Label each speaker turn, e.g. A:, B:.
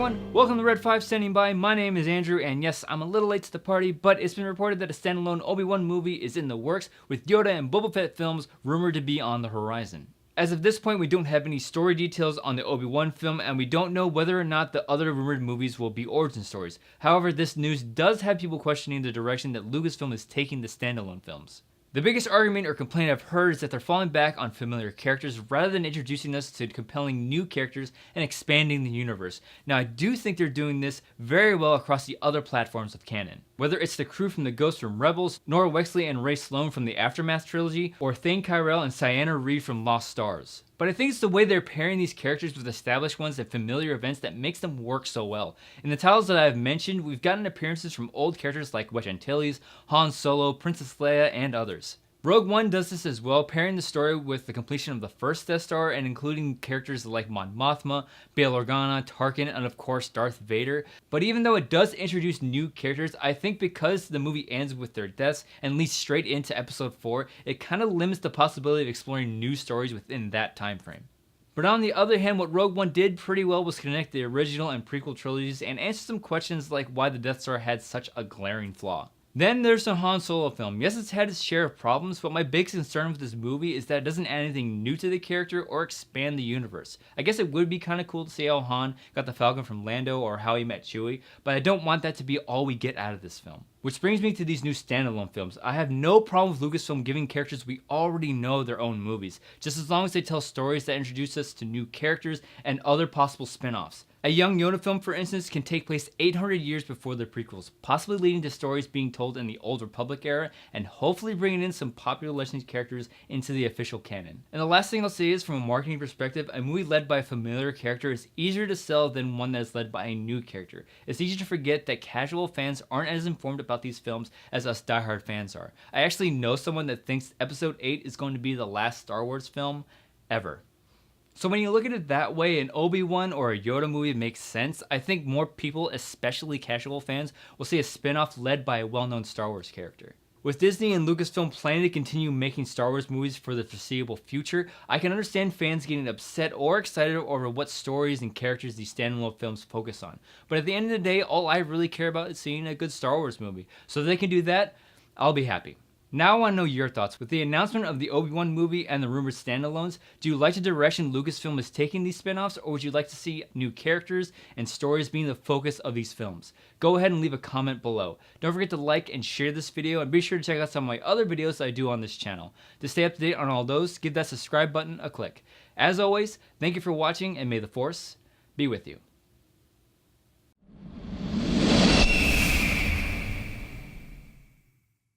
A: everyone, welcome to Red 5 Standing By. My name is Andrew, and yes, I'm a little late to the party, but it's been reported that a standalone Obi-Wan movie is in the works, with Yoda and Boba Fett films rumored to be on the horizon. As of this point, we don't have any story details on the Obi-Wan film, and we don't know whether or not the other rumored movies will be origin stories. However, this news does have people questioning the direction that Lucasfilm is taking the standalone films. The biggest argument or complaint I've heard is that they're falling back on familiar characters rather than introducing us to compelling new characters and expanding the universe. Now, I do think they're doing this very well across the other platforms of canon. Whether it's the crew from the Ghost from Rebels, Nora Wexley and Ray Sloan from the Aftermath trilogy, or Thane Kyrell and Ciana Reed from Lost Stars. But I think it's the way they're pairing these characters with established ones and familiar events that makes them work so well. In the titles that I've mentioned, we've gotten appearances from old characters like Wedge Antilles, Han Solo, Princess Leia, and others. Rogue One does this as well, pairing the story with the completion of the first Death Star and including characters like Mon Mothma, Bail Organa, Tarkin, and of course Darth Vader. But even though it does introduce new characters, I think because the movie ends with their deaths and leads straight into episode 4, it kind of limits the possibility of exploring new stories within that time frame. But on the other hand, what Rogue One did pretty well was connect the original and prequel trilogies and answer some questions like why the Death Star had such a glaring flaw. Then there's the Han Solo film. Yes, it's had its share of problems, but my biggest concern with this movie is that it doesn't add anything new to the character or expand the universe. I guess it would be kind of cool to see how Han got the Falcon from Lando or how he met Chewie, but I don't want that to be all we get out of this film. Which brings me to these new standalone films. I have no problem with Lucasfilm giving characters we already know their own movies, just as long as they tell stories that introduce us to new characters and other possible spin-offs. A young Yoda film, for instance, can take place 800 years before the prequels, possibly leading to stories being told in the Old Republic era, and hopefully bringing in some popular Legends characters into the official canon. And the last thing I'll say is, from a marketing perspective, a movie led by a familiar character is easier to sell than one that is led by a new character. It's easy to forget that casual fans aren't as informed about these films as us diehard fans are. I actually know someone that thinks Episode 8 is going to be the last Star Wars film ever. So when you look at it that way, an Obi-Wan or a Yoda movie makes sense. I think more people, especially casual fans, will see a spin-off led by a well-known Star Wars character. With Disney and Lucasfilm planning to continue making Star Wars movies for the foreseeable future, I can understand fans getting upset or excited over what stories and characters these standalone films focus on. But at the end of the day, all I really care about is seeing a good Star Wars movie. So if they can do that, I'll be happy. Now I want to know your thoughts. With the announcement of the Obi-Wan movie and the rumored standalones, do you like the direction Lucasfilm is taking these spin-offs, or would you like to see new characters and stories being the focus of these films? Go ahead and leave a comment below. Don't forget to like and share this video, and be sure to check out some of my other videos I do on this channel. To stay up to date on all those, give that subscribe button a click. As always, thank you for watching, and may the Force be with you.